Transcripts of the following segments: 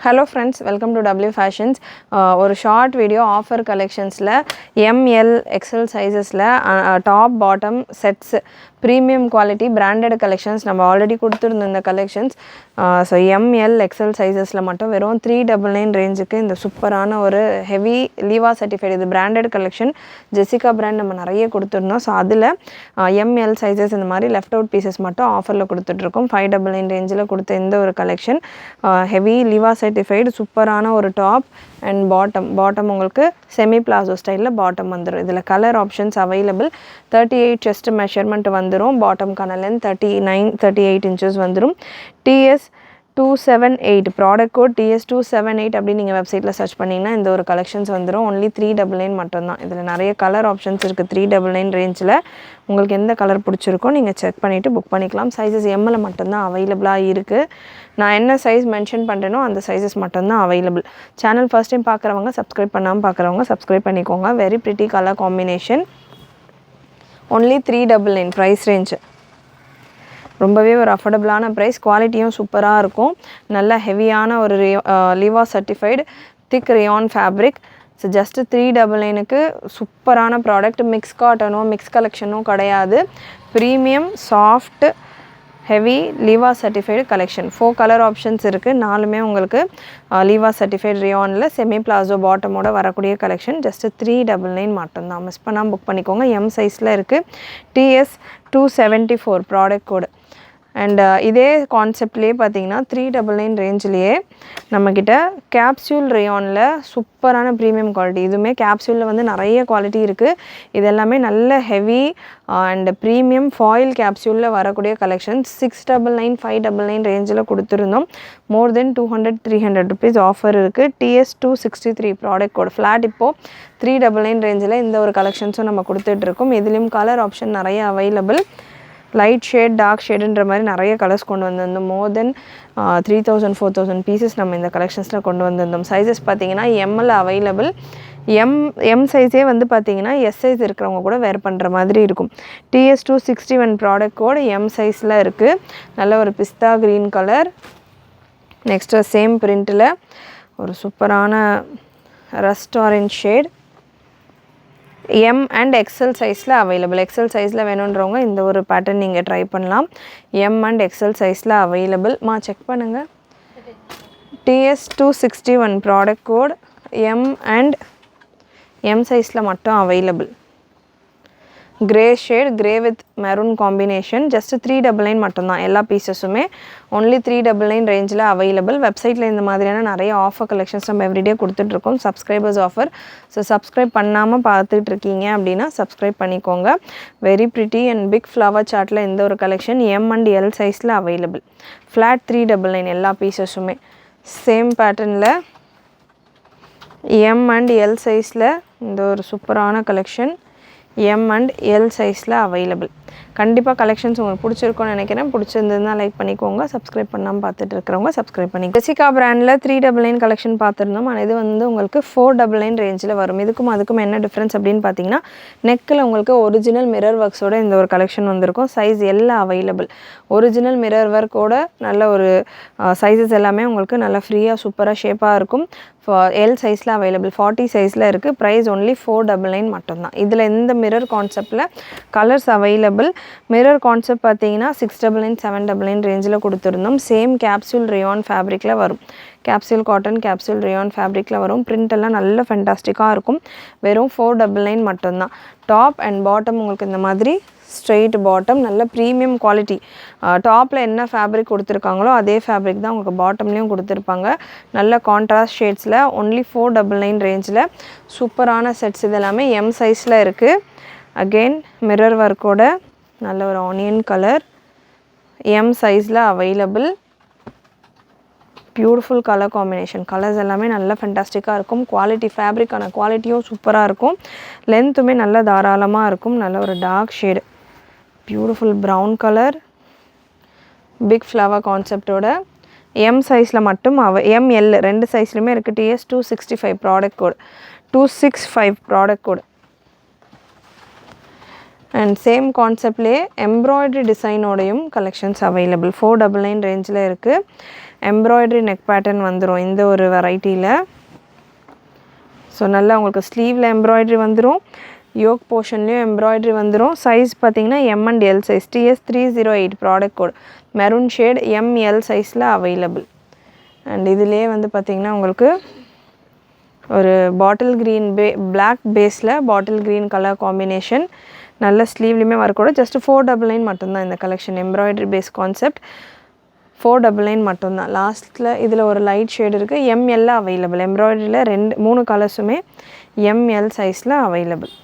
Hello friends, welcome to W Fashions. ஒரு short video offer கலெக்ஷன்ஸில் ML XL சைஸஸில் top bottom sets premium quality branded collections நம்ம already கொடுத்துருந்தோம் இந்த collections. So ML XL சைஸஸில் மட்டும் வெறும் 399 ரேஞ்சுக்கு இந்த சூப்பரான ஒரு ஹெவி லீவா சர்டிஃபைடு இது பிராண்டட் கலெக்ஷன். ஜெசிகா பிராண்ட் நம்ம நிறைய கொடுத்துருந்தோம். ஸோ அதில் ML சைஸஸ் இந்த மாதிரி லெஃப்ட் அவுட் பீசஸ் மட்டும் ஆஃபரில் கொடுத்துட்ருக்கோம். 599 ரேஞ்சில் கொடுத்த இந்த ஒரு கலெக்ஷன் ஹெவி லீவா சர்டிஃபைடு சூப்பரான ஒரு டாப் அண்ட் பாட்டம் உங்களுக்கு செமி பிளாசோ ஸ்டைலில் பாட்டம் வந்துடும். இதில் colour options available. 38 chest measurement வந்துடும். பாட்டம்கான லென்த் 38 இன்ச்சஸ் வந்துடும். TS 278 ப்ராடக்ட் கோட் TS 278 அப்படின்னு நீங்கள் வெப்சைட்டில் சர்ச் பண்ணிங்கன்னா இந்த ஒரு கலெக்ஷன்ஸ் வந்துடும். ஒன்லி 399 மட்டும்தான். இதில் நிறைய கலர் ஆப்ஷன்ஸ் இருக்குது. 399 ரேஞ்சில் உங்களுக்கு எந்த கலர் பிடிச்சிருக்கோ நீங்கள் செக் பண்ணிவிட்டு புக் பண்ணிக்கலாம். சைஸஸ் எம்மில் மட்டும்தான் அவைலபிளாக இருக்குது. நான் என்ன சைஸ் மென்ஷன் பண்ணுறேனோ அந்த சைஸஸ் மட்டும்தான் அவைலபிள். சேனல் ஃபர்ஸ்ட் டைம் பார்க்குறவங்க சப்ஸ்கிரைப் பண்ணாமல் பார்க்குறவங்க சப்ஸ்கிரைப் பண்ணிக்கோங்க. Very pretty colour combination. Only 399 price range. ரொம்பவே ஒரு அஃபோர்டபுளான ப்ரைஸ். குவாலிட்டியும் சூப்பராக இருக்கும். நல்ல ஹெவியான ஒரு லீவா சர்டிஃபைடு திக் ரேயான் ஃபேப்ரிக். ஸோ ஜஸ்ட்டு 399க்கு சூப்பரான ப்ராடக்ட். மிக்ஸ் காட்டனோ மிக்ஸ் கலெக்ஷனோ கிடையாது. ப்ரீமியம் சாஃப்ட் ஹெவி லீவா சர்டிஃபைடு கலெக்ஷன். 4 கலர் ஆப்ஷன்ஸ் இருக்குது. 4மே உங்களுக்கு லீவா சர்டிஃபைடு ரியானில் செமி பிளாசோ பாட்டமோட வரக்கூடிய கலெக்ஷன். ஜஸ்ட்டு 399 மட்டும்தான். மிஸ் பண்ணாமல் புக் பண்ணிக்கோங்க. எம் சைஸில் இருக்குது. TS 274 product code. அண்ட் இதே கான்செப்ட்லேயே பார்த்தீங்கன்னா 399 ரேஞ்சிலேயே நம்மக்கிட்ட கேப்சூல் ரேயானில் சூப்பரான ப்ரீமியம் குவாலிட்டி. இதுவுமே கேப்சூலில் வந்து நிறைய குவாலிட்டி இருக்குது. இது எல்லாமே நல்ல ஹெவி அண்ட் ப்ரீமியம் ஃபாயில் கேப்சூலில் வரக்கூடிய கலெக்ஷன். 699 599 ரேஞ்சில் கொடுத்துருந்தோம். மோர் தென் 200-300 ருபீஸ் ஆஃபர் இருக்குது. TS 263 product code. ஃப்ளாட் இப்போது 399 ரேஞ்சில் இந்த ஒரு கலெக்ஷன்ஸும் நம்ம கொடுத்துட்ருக்கோம். இதுலேயும் கலர் ஆப்ஷன் நிறைய அவைலபிள். லைட் ஷேட் டார்க் ஷேடுன்ற மாதிரி நிறைய கலர்ஸ் கொண்டு வந்திருந்தோம். மோர் தென் 3000-4000 பீசஸ் நம்ம இந்த கலெக்ஷன்ஸில் கொண்டு வந்திருந்தோம். சைஸஸ் பார்த்தீங்கன்னா எம்மில் அவைலபிள். எம் சைஸே வந்து பார்த்தீங்கன்னா எஸ் சைஸ் இருக்கிறவங்க கூட வேர் பண்ணுற மாதிரி இருக்கும். TS 261 product code. எம் சைஸில் இருக்குது. நல்ல ஒரு பிஸ்தா க்ரீன் கலர். நெக்ஸ்ட்டு சேம் பிரிண்ட்டில் ஒரு சூப்பரான rust orange shade. M and XL சைஸில் அவைலபிள். XL சைஸில் வேணுன்றவங்க இந்த ஒரு பேட்டர்ன் நீங்கள் ட்ரை பண்ணலாம். M அண்ட் XL சைஸில் அவைலபிள். செக் பண்ணுங்கள். TS 261 product code. M and M சைஸில் மட்டும் available. Grey shade grey with maroon combination. Just 399 மட்டும்தான் எல்லா பீசஸுமே. ஒன்லி 399 ரேஞ்சில் அவைலபிள். வெப்சைட்டில் இந்த மாதிரியான நிறைய ஆஃபர் கலெக்ஷன்ஸ் நம்ம எவ்ரிடே கொடுத்துட்ருக்கோம். Subscribers offer. ஸோ சப்ஸ்கிரைப் பண்ணாமல் பார்த்துட்ருக்கீங்க அப்படின்னா சப்ஸ்கிரைப் பண்ணிக்கோங்க. Very pretty and big flower சார்ட்டில் இந்த ஒரு கலெக்ஷன் M அண்ட் L சைஸில் அவைலபிள். ஃப்ளாட் 399 எல்லா பீசஸுமே. சேம் பேட்டர்னில் M அண்ட் L சைஸில் இந்த ஒரு சூப்பரான கலெக்ஷன். M அண்ட் L சைஸில் அவைலபிள். கண்டிப்பாக கலெக்ஷன்ஸ் உங்களுக்கு பிடிச்சிருக்கும்னு நினைக்கிறேன். பிடிச்சிருந்ததுன்னா லைக் பண்ணிக்கோங்க. சப்ஸ்கிரைப் பண்ணாமல் பார்த்துட்டு இருக்கிறவங்க சப்ஸ்கிரைப் பண்ணிக்கோங்க. ஜெசிகா பிராண்டில் 399 கலெக்ஷன் பார்த்துருந்தோம். ஆனால் இது வந்து உங்களுக்கு 499 ரேஞ்சில் வரும். அதுக்கும் என்ன டிஃப்ரென்ஸ் அப்படின்னு பார்த்தீங்கன்னா நெக்கில் உங்களுக்கு ஒரிஜினல் மிரர் ஒர்க்ஸோட இந்த ஒரு கலெக்ஷன் வந்திருக்கும். சைஸ் எல்லாம் அவைலபிள். ஒரிஜினல் மிரர் ஒர்க்கோட நல்ல ஒரு சைஸஸ் எல்லாமே உங்களுக்கு நல்லா ஃப்ரீயாக சூப்பராக ஷேப்பாக இருக்கும். L சைஸில் அவைலபிள். 40 சைஸில் இருக்குது. ப்ரைஸ் ஒன்லி 499 மட்டும்தான். இதில் இந்த மிரர் கான்செப்டில் கலர்ஸ் அவைலபிள். மிரர் கான்செப்ட் பார்த்தீங்கன்னா 699 799 ரேஞ்சில் கொடுத்துருந்தோம். சேம் கேப்சூல் ரேயான் ஃபேப்ரிக்கில் வரும். கேப்சூல் காட்டன் கேப்சூல் ரேயான் ஃபேப்ரிக்கில் வரும். பிரிண்ட் எல்லாம் நல்ல ஃபென்டாஸ்டிக்காக இருக்கும். வெறும் 499 மட்டும்தான். டாப் அண்ட் பாட்டம் உங்களுக்கு இந்த மாதிரி ஸ்ட்ரெயிட் பாட்டம். நல்ல ப்ரீமியம் குவாலிட்டி. டாப்பில் என்ன ஃபேப்ரிக் கொடுத்துருக்காங்களோ அதே ஃபேப்ரிக் தான் உங்களுக்கு பாட்டம்லேயும் கொடுத்துருப்பாங்க. நல்ல கான்ட்ராஸ்ட் ஷேட்ஸில் ஒன்லி 499 ரேஞ்சில் சூப்பரான செட்ஸ். இது எல்லாமே M சைஸில் இருக்குது. அகெயின் மிரர் ஒர்க்கோட நல்ல ஒரு ஆனியன் கலர். M சைஸில் available. Beautiful colour combination. Colours எல்லாமே நல்ல ஃபென்டாஸ்டிக்காக இருக்கும். குவாலிட்டி ஃபேப்ரிக்கான குவாலிட்டியும் சூப்பராக இருக்கும். லென்த்துமே நல்ல தாராளமாக இருக்கும். நல்ல ஒரு dark shade beautiful brown colour big flower கான்செப்டோட. M சைஸில் மட்டும் M L ரெண்டு சைஸ்லையுமே இருக்குது. TS 265 product code. 265 product code. And same கான்செப்ட்லேயே எம்ப்ராய்டரி டிசைனோடையும் கலெக்ஷன்ஸ் அவைலபிள் 499 ரேஞ்சில் இருக்குது. எம்ப்ராய்டரி நெக் பேட்டர்ன் வந்துடும் இந்த ஒரு வெரைட்டியில். ஸோ நல்லா உங்களுக்கு ஸ்லீவில் எம்ப்ராய்டரி வந்துடும், யோக் போர்ஷன்லேயும் எம்ப்ராய்டரி வந்துடும். சைஸ் பார்த்தீங்கன்னா M&L size, TS 308 product code, maroon shade, ML சைஸில் அவைலபிள். அண்ட் இதிலே வந்து பார்த்திங்கன்னா உங்களுக்கு ஒரு பாட்டில் க்ரீன் பிளாக் பேஸில் பாட்டில் க்ரீன் கலர் காம்பினேஷன், நல்ல ஸ்லீவ்லேயுமே வரக்கூட. ஜஸ்ட் 499 மட்டும்தான் இந்த கலெக்ஷன். எம்ப்ராய்டரி பேஸ் கான்செப்ட் 499 மட்டும்தான். லாஸ்ட்டில் இதில் ஒரு லைட் ஷேடு இருக்குது, ML அவைலபிள். எம்ப்ராய்டரியில் 3 கலர்ஸுமே ML சைஸில் அவைலபிள்.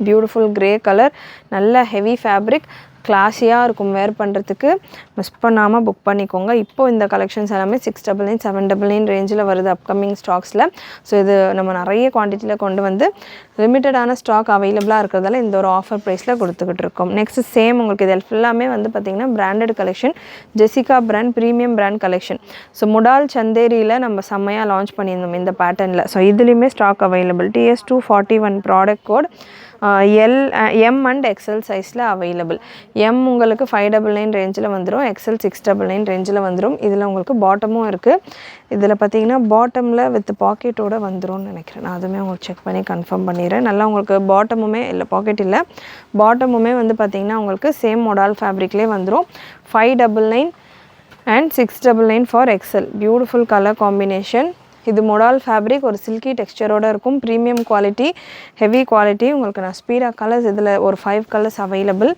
பியூட்டிஃபுல் கிரே கலர், நல்ல ஹெவி ஃபேப்ரிக், கிளாஸியாக இருக்கும் வேர் பண்ணுறதுக்கு. மிஸ் பண்ணாமல் புக் பண்ணிக்கோங்க. இப்போது இந்த கலெக்ஷன்ஸ் எல்லாமே 699 799 ரேஞ்சில் வருது அப்கமிங் ஸ்டாக்ஸில். ஸோ இது நம்ம நிறைய குவான்டிட்டியில் கொண்டு வந்து லிமிட்டடான ஸ்டாக் அவைலபிளாக இருக்கிறதால இந்த ஒரு ஆஃபர் ப்ரைஸில் கொடுத்துக்கிட்டு இருக்கோம். நெக்ஸ்ட் சேம் உங்களுக்கு இது எல்லாமே வந்து பார்த்திங்கன்னா branded collection, Jessica brand premium brand collection. So modal சந்தேரியில் நம்ம செம்மையாக லான்ச் பண்ணியிருந்தோம் இந்த பேட்டர்னில். ஸோ இதுலேயுமே stock available. TS 241 product code, M and XL சைஸில் அவைலபிள். M உங்களுக்கு 599 ரேஞ்சில் வந்துடும், XL 699 ரேஞ்சில் வந்துடும். இதில் உங்களுக்கு பாட்டமும் இருக்குது. இதில் பார்த்தீங்கன்னா பாட்டமில் வித் பாக்கெட்டோடு வந்துடும்னு நினைக்கிறேன். நான் அதுவுமே உங்களுக்கு செக் பண்ணி கன்ஃபார்ம் பண்ணிடுறேன். நல்லா உங்களுக்கு பாட்டமுமே இல்லை, பாக்கெட் இல்லை, பாட்டமுமே வந்து பார்த்திங்கன்னா உங்களுக்கு சேம் மொடால் ஃபேப்ரிக்லேயே வந்துடும். 599 and 699 for XL. Beautiful colour combination. இது மொடால் ஃபேப்ரிக், ஒரு சில்கி டெக்ஸ்சரோடு இருக்கும், ப்ரீமியம் குவாலிட்டி, ஹெவி குவாலிட்டி. உங்களுக்கு நான் ஸ்பீடாக கலர்ஸ் இதில் ஒரு 5 கலர்ஸ் அவைலபிள்.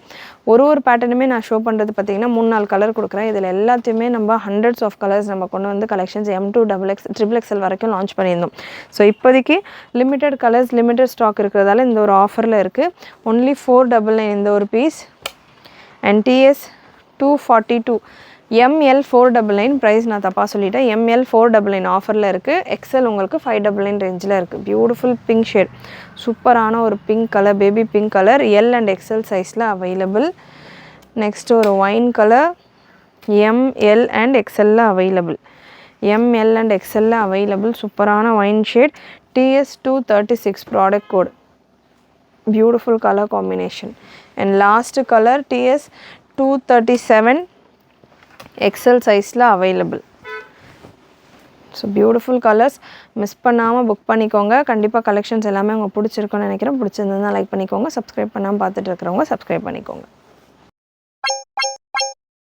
ஒரு பேட்டர்னுமே நான் ஷோ பண்ணுறது பார்த்திங்கன்னா 3-4 கலர் கொடுக்குறேன். இதில் எல்லாத்தையுமே நம்ம ஹண்ட்ரட்ஸ் ஆஃப் கலர்ஸ் நம்ம கொண்டு வந்து கலெக்ஷன்ஸ் M2 XXL வரைக்கும் லான்ச் பண்ணியிருந்தோம். ஸோ இப்போதைக்கு லிமிட்டட் கலர்ஸ், லிமிட்டட் ஸ்டாக் இருக்கிறதால இந்த ஒரு ஆஃபரில் இருக்குது. ஒன்லி 499 இந்த ஒரு piece. And TS 242 ML 499 price நான் தப்பாக சொல்லிட்டேன். ML 499 ஆஃபரில் இருக்குது. XL உங்களுக்கு 599 ரேஞ்சில் இருக்குது. பியூட்டிஃபுல் பிங்க் ஷேட், சூப்பரான ஒரு pink colour, baby pink colour, L and XL சைஸில் அவைலபிள். நெக்ஸ்ட் ஒரு ஒயின் கலர், ML அண்ட் XLல அவைலபிள். ML அண்ட் XLல அவைலபிள். சூப்பரான wine shade, TS 236 product code, beautiful colour combination. And last colour TS 237 XL சைஸில் available. So beautiful colours, miss பண்ணாமல் book பண்ணிக்கோங்க. கண்டிப்பாக collections எல்லாமே உங்களுக்கு பிடிச்சிருக்குன்னு நினைக்கிறேன். பிடிச்சிருந்ததுன்னா லைக் பண்ணிக்கோங்க. சப்ஸ்கிரைப் பண்ணாமல் பார்த்துட்டு இருக்கிறவங்க சப்ஸ்கிரைப் பண்ணிக்கோங்க.